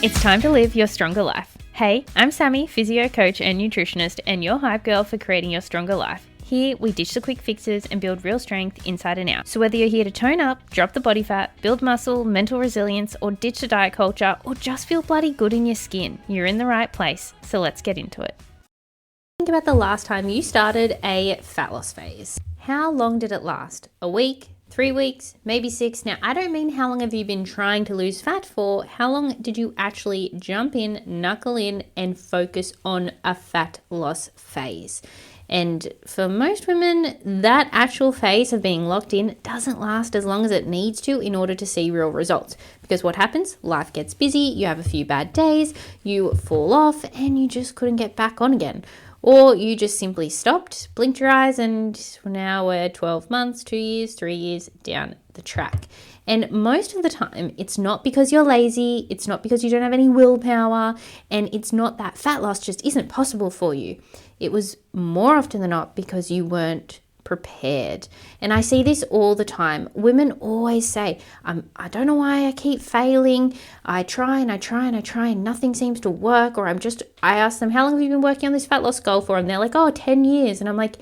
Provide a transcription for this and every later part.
It's time to live your stronger life. Hey, I'm Sammy, physio coach and nutritionist, and your hype girl for creating your stronger life. Here, we ditch the quick fixes and build real strength inside and out. So whether you're here to tone up, drop the body fat, build muscle, mental resilience, or ditch the diet culture, or just feel bloody good in your skin, you're in the right place. So let's get into it. Think about the last time you started a fat loss phase. How long did it last? A week? 3 weeks, maybe 6. Now, I don't mean how long have you been trying to lose fat for. How long did you actually jump in, knuckle in, and focus on a fat loss phase? And for most women, that actual phase of being locked in doesn't last as long as it needs to in order to see real results. Because what happens? Life gets busy, you have a few bad days, you fall off, and you just couldn't get back on again. Or you just simply stopped, blinked your eyes, and now we're 12 months, 2 years, 3 years down the track. And most of the time, it's not because you're lazy, it's not because you don't have any willpower, and it's not that fat loss just isn't possible for you. It was more often than not because you weren't prepared. And I see this all the time. Women always say, I don't know why I keep failing. I try and I try and I try and nothing seems to work. Or I ask them, how long have you been working on this fat loss goal for? And they're like, 10 years. And I'm like,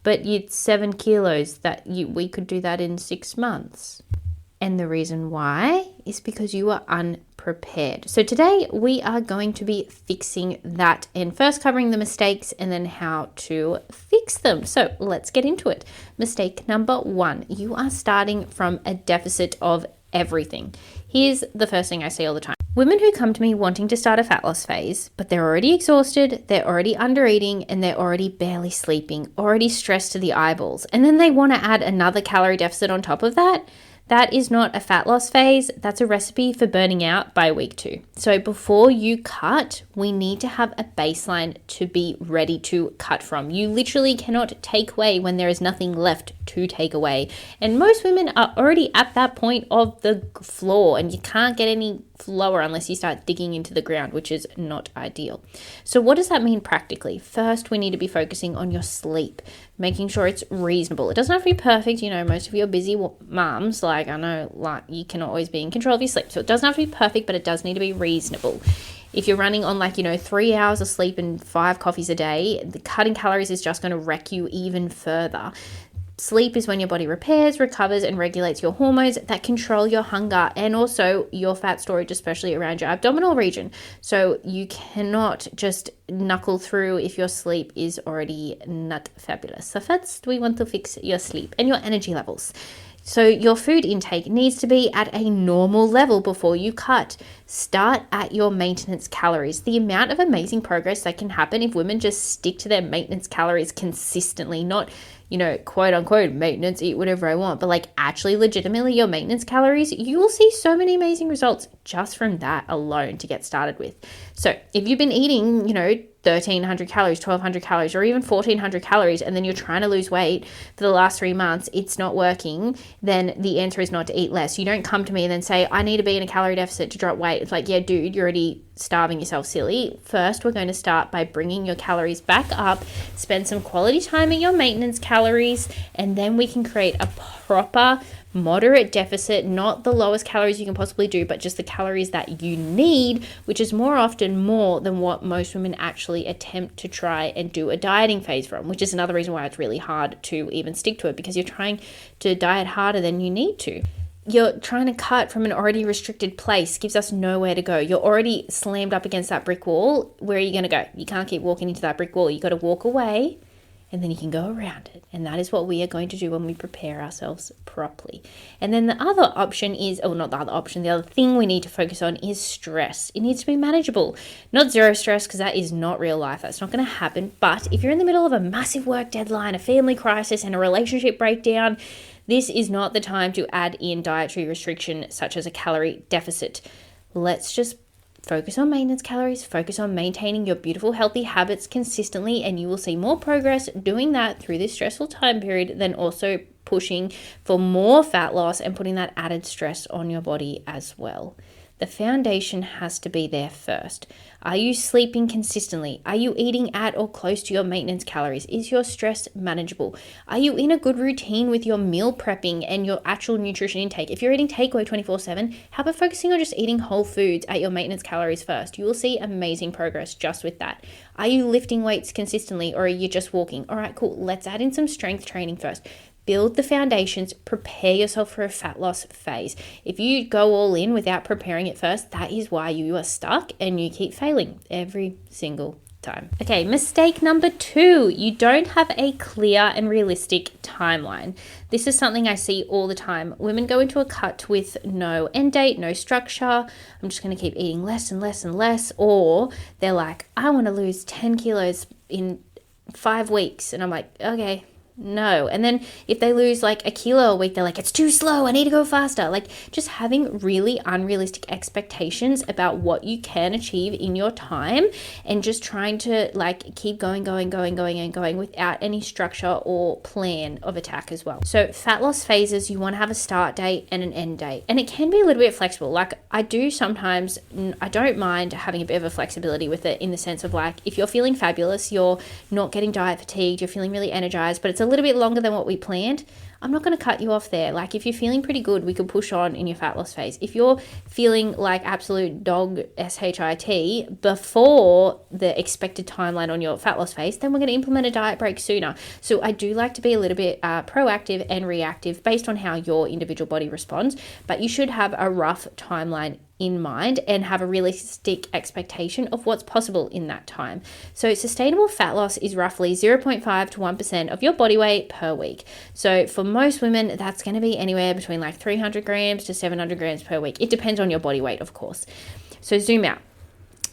but it's 7 kilos we could do that in 6 months. And the reason why is because you are unprepared. So today we are going to be fixing that and first covering the mistakes and then how to fix them. So let's get into it. Mistake number 1, you are starting from a deficit of everything. Here's the first thing I see all the time. Women who come to me wanting to start a fat loss phase, but they're already exhausted, they're already under eating, and they're already barely sleeping, already stressed to the eyeballs. And then they want to add another calorie deficit on top of that. That is not a fat loss phase. That's a recipe for burning out by week 2. So before you cut, we need to have a baseline to be ready to cut from. You literally cannot take away when there is nothing left to take away. And most women are already at that point of the floor, and you can't get any lower unless you start digging into the ground, which is not ideal. So what does that mean practically? First, we need to be focusing on your sleep, making sure it's reasonable. It doesn't have to be perfect. You know, most of you are busy moms. I know, you cannot always be in control of your sleep. So it doesn't have to be perfect, but it does need to be reasonable. If you're running on 3 hours of sleep and 5 coffees a day, the cutting calories is just going to wreck you even further. Sleep is when your body repairs, recovers, and regulates your hormones that control your hunger and also your fat storage, especially around your abdominal region. So you cannot just knuckle through if your sleep is already not fabulous. So first, we want to fix your sleep and your energy levels. So your food intake needs to be at a normal level before you cut. Start at your maintenance calories. The amount of amazing progress that can happen if women just stick to their maintenance calories consistently, not quote unquote maintenance, eat whatever I want, but actually legitimately your maintenance calories, you will see so many amazing results just from that alone to get started with. So if you've been eating, 1,300 calories, 1,200 calories, or even 1,400 calories, and then you're trying to lose weight for the last 3 months, it's not working, then the answer is not to eat less. You don't come to me and then say, I need to be in a calorie deficit to drop weight. It's like, yeah, dude, you're already starving yourself silly. First, we're going to start by bringing your calories back up, spend some quality time in your maintenance calories, and then we can create a proper moderate deficit, not the lowest calories you can possibly do, but just the calories that you need, which is more often more than what most women actually attempt to try and do a dieting phase from, which is another reason why it's really hard to even stick to it, because you're trying to diet harder than you need to. You're trying to cut from an already restricted place, gives us nowhere to go. You're already slammed up against that brick wall. Where are you going to go? You can't keep walking into that brick wall. You got to walk away, and then you can go around it. And that is what we are going to do when we prepare ourselves properly. And then the other option is, the other thing we need to focus on is stress. It needs to be manageable. Not zero stress, because that is not real life. That's not going to happen. But if you're in the middle of a massive work deadline, a family crisis, and a relationship breakdown, this is not the time to add in dietary restriction such as a calorie deficit. Let's just focus on maintenance calories, focus on maintaining your beautiful, healthy habits consistently, and you will see more progress doing that through this stressful time period than also pushing for more fat loss and putting that added stress on your body as well. The foundation has to be there first. Are you sleeping consistently? Are you eating at or close to your maintenance calories? Is your stress manageable? Are you in a good routine with your meal prepping and your actual nutrition intake? If you're eating takeaway 24/7, how about focusing on just eating whole foods at your maintenance calories first? You will see amazing progress just with that. Are you lifting weights consistently, or are you just walking? All right, cool. Let's add in some strength training first. Build the foundations, prepare yourself for a fat loss phase. If you go all in without preparing it first, that is why you are stuck and you keep failing every single time. Okay, mistake number 2, you don't have a clear and realistic timeline. This is something I see all the time. Women go into a cut with no end date, no structure. I'm just going to keep eating less and less and less. Or they're like, I want to lose 10 kilos in 5 weeks. And I'm like, okay, no. And then if they lose like a kilo a week, they're like, it's too slow, I need to go faster. Like, just having really unrealistic expectations about what you can achieve in your time, and just trying to like keep going without any structure or plan of attack as well. So fat loss phases, you want to have a start date and an end date, and it can be a little bit flexible. Like I don't mind having a bit of a flexibility with it, in the sense of like, if you're feeling fabulous, you're not getting diet fatigued, you're feeling really energized, but it's a little bit longer than what we planned, I'm not going to cut you off there. Like, if you're feeling pretty good, we could push on in your fat loss phase. If you're feeling like absolute dog shit before the expected timeline on your fat loss phase, then we're going to implement a diet break sooner. So I do like to be a little bit proactive and reactive based on how your individual body responds, but you should have a rough timeline in mind and have a realistic expectation of what's possible in that time. So sustainable fat loss is roughly 0.5 to 1% of your body weight per week. So for most women, that's going to be anywhere between like 300 grams to 700 grams per week. It depends on your body weight, of course. So zoom out.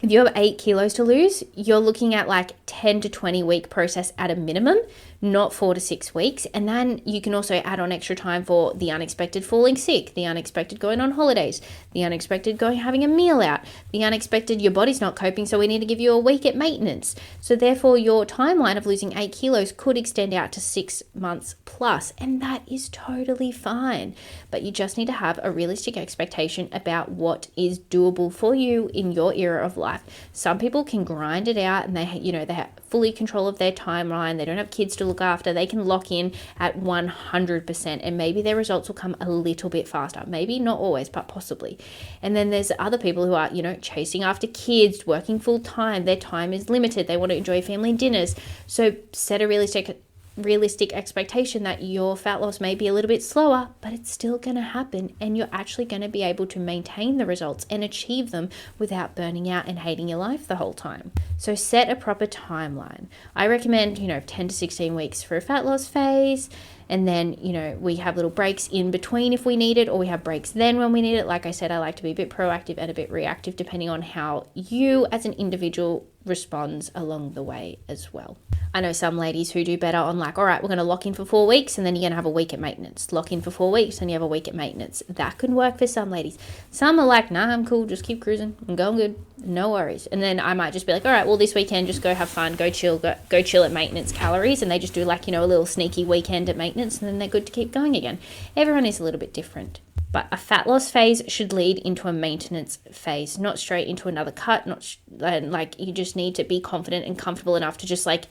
If you have 8 kilos to lose, you're looking at like 10 to 20 week process at a minimum, not 4 to 6 weeks. And then you can also add on extra time for the unexpected falling sick, the unexpected going on holidays, the unexpected having a meal out, the unexpected your body's not coping, so we need to give you a week at maintenance. So therefore your timeline of losing 8 kilos could extend out to 6 months plus, and that is totally fine. But you just need to have a realistic expectation about what is doable for you in your era of life. Some people can grind it out and they have fully control of their timeline. They don't have kids to look after. They can lock in at 100%, and maybe their results will come a little bit faster. Maybe not always, but possibly. And then there's other people who are, chasing after kids, working full time. Their time is limited. They want to enjoy family dinners. So set a realistic expectation that your fat loss may be a little bit slower, but it's still going to happen, and you're actually going to be able to maintain the results and achieve them without burning out and hating your life the whole time. So set a proper timeline. I recommend 10 to 16 weeks for a fat loss phase, and then we have little breaks in between if we need it, or we have breaks then when we need it. Like I said, I like to be a bit proactive and a bit reactive depending on how you as an individual responds along the way as well. I know some ladies who do better on like, all right, we're going to lock in for 4 weeks and then you're going to have a week at maintenance. Lock in for 4 weeks and you have a week at maintenance. That can work for some ladies. Some are like, nah, I'm cool. Just keep cruising. I'm going good. No worries. And then I might just be like, all right, well, this weekend, just go have fun, go chill at maintenance calories. And they just do like, a little sneaky weekend at maintenance, and then they're good to keep going again. Everyone is a little bit different. But a fat loss phase should lead into a maintenance phase, not straight into another cut. You just need to be confident and comfortable enough to just like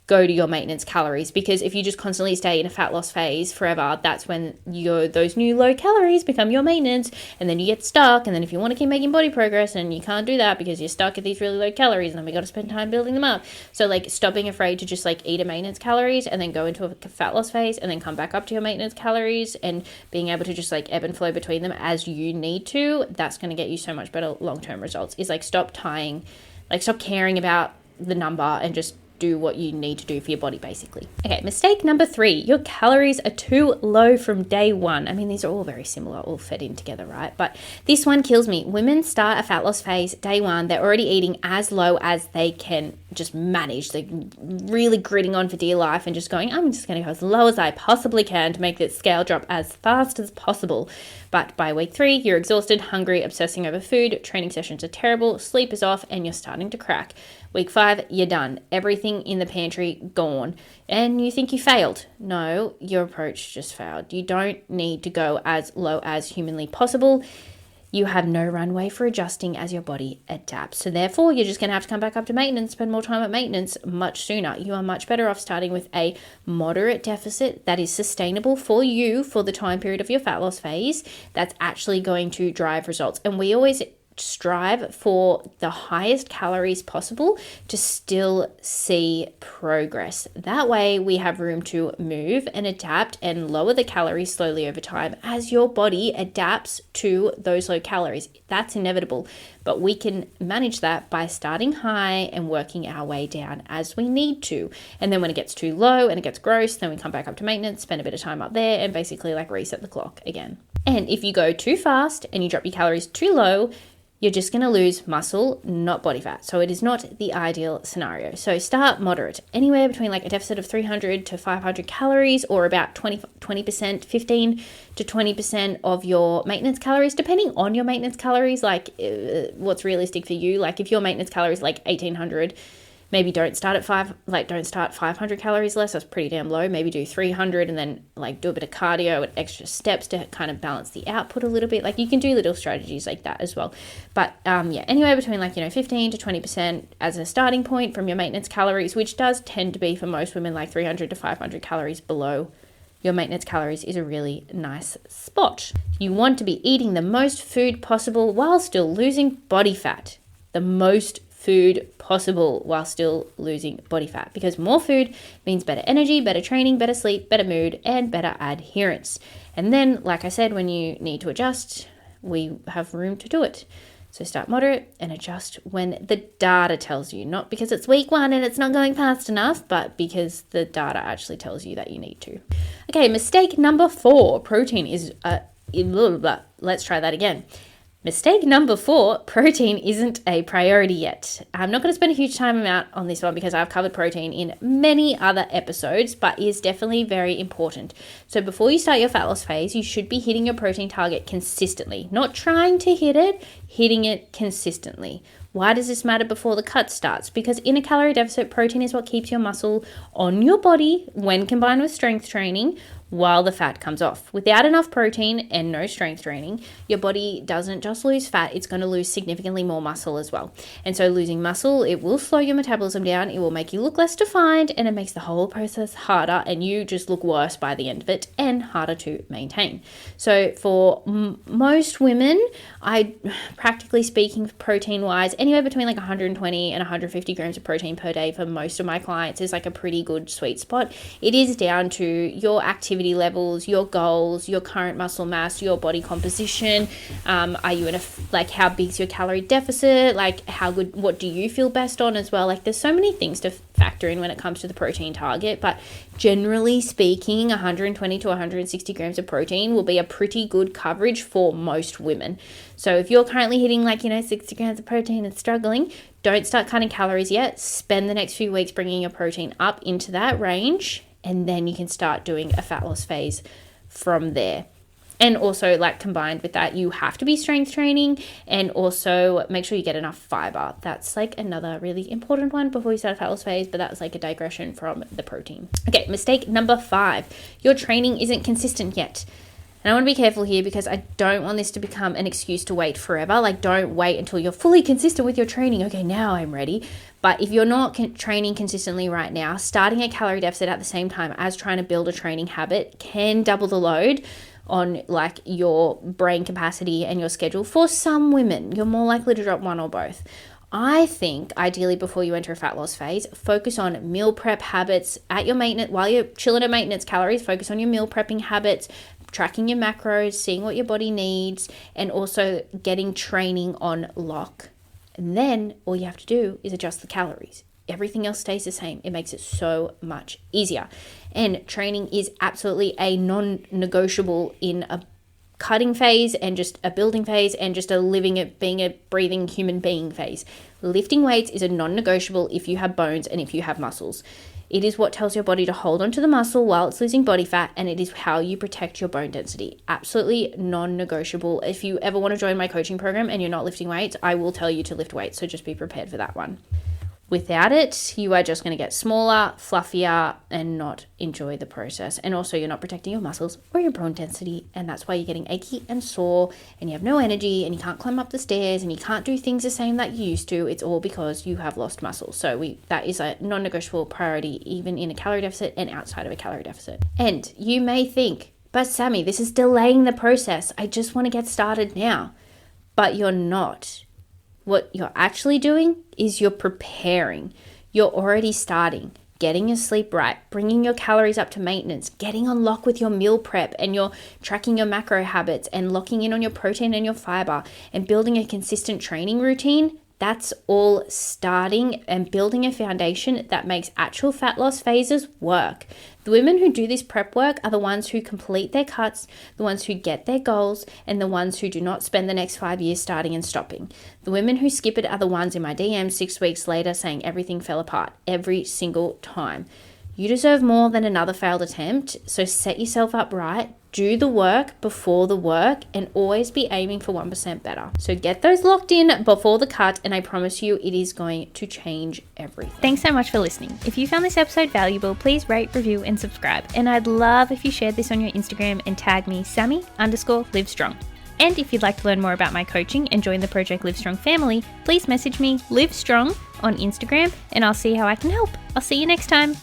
go to your maintenance calories, because if you just constantly stay in a fat loss phase forever, that's when those new low calories become your maintenance, and then you get stuck. And then if you want to keep making body progress, and you can't do that because you're stuck at these really low calories, and then we got to spend time building them up. So like, stop being afraid to just like eat a maintenance calories and then go into a fat loss phase and then come back up to your maintenance calories, and being able to just like ebb and flow between them as you need to. That's going to get you so much better long-term results. Is like, stop caring about the number and just do what you need to do for your body, basically. Okay, mistake number 3, your calories are too low from day one. I mean, these are all very similar, all fed in together, right? But this one kills me. Women start a fat loss phase day one, they're already eating as low as they can just manage. They're really gritting on for dear life and just going, I'm just going to go as low as I possibly can to make this scale drop as fast as possible. But by week 3, you're exhausted, hungry, obsessing over food, training sessions are terrible, sleep is off, and you're starting to crack. Week 5, you're done. Everything in the pantry gone. And you think you failed. No, your approach just failed. You don't need to go as low as humanly possible. you have no runway for adjusting as your body adapts. So therefore, you're just going to have to come back up to maintenance, spend more time at maintenance much sooner. You are much better off starting with a moderate deficit that is sustainable for you for the time period of your fat loss phase. That's actually going to drive results. And we always strive for the highest calories possible to still see progress. That way we have room to move and adapt and lower the calories slowly over time as your body adapts to those low calories. That's inevitable, but we can manage that by starting high and working our way down as we need to. And then when it gets too low and it gets gross, then we come back up to maintenance, spend a bit of time up there, and basically like reset the clock again. And if you go too fast and you drop your calories too low, you're just going to lose muscle, not body fat. So it is not the ideal scenario. So start moderate, anywhere between like a deficit of 300 to 500 calories, or about 20%, 15 to 20% of your maintenance calories, depending on your maintenance calories, like what's realistic for you. Like if your maintenance calories like 1800, maybe don't start 500 calories less. That's pretty damn low. Maybe do 300 and then like do a bit of cardio and extra steps to kind of balance the output a little bit. Like you can do little strategies like that as well. But anywhere between 15 to 20% as a starting point from your maintenance calories, which does tend to be for most women like 300 to 500 calories below your maintenance calories, is a really nice spot. You want to be eating the most food possible while still losing body fat. The most food possible while still losing body fat, because more food means better energy, better training, better sleep, better mood, and better adherence. And then, like I said, when you need to adjust, we have room to do it. So start moderate and adjust when the data tells you, not because it's week 1 and it's not going fast enough, but because the data actually tells you that you need to. Okay, mistake number 4, protein is, let's try that again. Mistake number 4, protein isn't a priority yet. I'm not going to spend a huge time out on this one because I've covered protein in many other episodes, but it is definitely very important. So before you start your fat loss phase, you should be hitting your protein target consistently, not trying to hit it, hitting it consistently. Why does this matter before the cut starts? Because in a calorie deficit, protein is what keeps your muscle on your body when combined with strength training while the fat comes off. Without enough protein and no strength training, your body doesn't just lose fat, it's going to lose significantly more muscle as well. And so losing muscle, it will slow your metabolism down, it will make you look less defined, and it makes the whole process harder, and you just look worse by the end of it and harder to maintain. So for most women, practically speaking, protein wise, anywhere between like 120 and 150 grams of protein per day for most of my clients is like a pretty good sweet spot. It is down to your activity levels, your goals, your current muscle mass, your body composition. Are you in how big's your calorie deficit? Like what do you feel best on as well? Like there's so many things to factor in when it comes to the protein target, but generally speaking, 120 to 160 grams of protein will be a pretty good coverage for most women. So if you're currently hitting 60 grams of protein and struggling, don't start cutting calories yet. Spend the next few weeks bringing your protein up into that range, and then you can start doing a fat loss phase from there. And also, combined with that, you have to be strength training, and also make sure you get enough fiber. That's another really important one before you start a fat loss phase, but that's a digression from the protein. Okay, mistake number 5, your training isn't consistent yet. And I want to be careful here because I don't want this to become an excuse to wait forever. Don't wait until you're fully consistent with your training. Okay, now I'm ready. But if you're not training consistently right now, starting a calorie deficit at the same time as trying to build a training habit can double the load on your brain capacity and your schedule. For some women, you're more likely to drop one or both. I think ideally before you enter a fat loss phase, focus on meal prep habits at your maintenance. While you're chilling at maintenance calories, focus on your meal prepping habits, tracking your macros, seeing what your body needs, and also getting training on lock. And then all you have to do is adjust the calories. Everything else stays the same. It makes it so much easier. And training is absolutely a non-negotiable in a cutting phase and just a building phase and just being a breathing human being phase. Lifting weights is a non-negotiable if you have bones and if you have muscles. It is what tells your body to hold onto the muscle while it's losing body fat, and it is how you protect your bone density. Absolutely non-negotiable. If you ever want to join my coaching program and you're not lifting weights, I will tell you to lift weights, so just be prepared for that one. Without it, you are just going to get smaller, fluffier, and not enjoy the process. And also, you're not protecting your muscles or your bone density, and that's why you're getting achy and sore, and you have no energy, and you can't climb up the stairs, and you can't do things the same that you used to. It's all because you have lost muscle. So that is a non-negotiable priority, even in a calorie deficit and outside of a calorie deficit. And you may think, but Sammy, this is delaying the process. I just want to get started now. But you're not. What you're actually doing is you're preparing. You're already starting, getting your sleep right, bringing your calories up to maintenance, getting on lock with your meal prep, and you're tracking your macro habits and locking in on your protein and your fiber and building a consistent training routine. That's all starting and building a foundation that makes actual fat loss phases work. The women who do this prep work are the ones who complete their cuts, the ones who get their goals, and the ones who do not spend the next 5 years starting and stopping. The women who skip it are the ones in my DM 6 weeks later saying everything fell apart every single time. You deserve more than another failed attempt, so set yourself up right, do the work before the work, and always be aiming for 1% better. So get those locked in before the cut, and I promise you it is going to change everything. Thanks so much for listening. If you found this episode valuable, please rate, review, and subscribe. And I'd love if you shared this on your Instagram and tag me Sammy_livestrong. And if you'd like to learn more about my coaching and join the Project Livestrong family, please message me Livestrong on Instagram, and I'll see how I can help. I'll see you next time.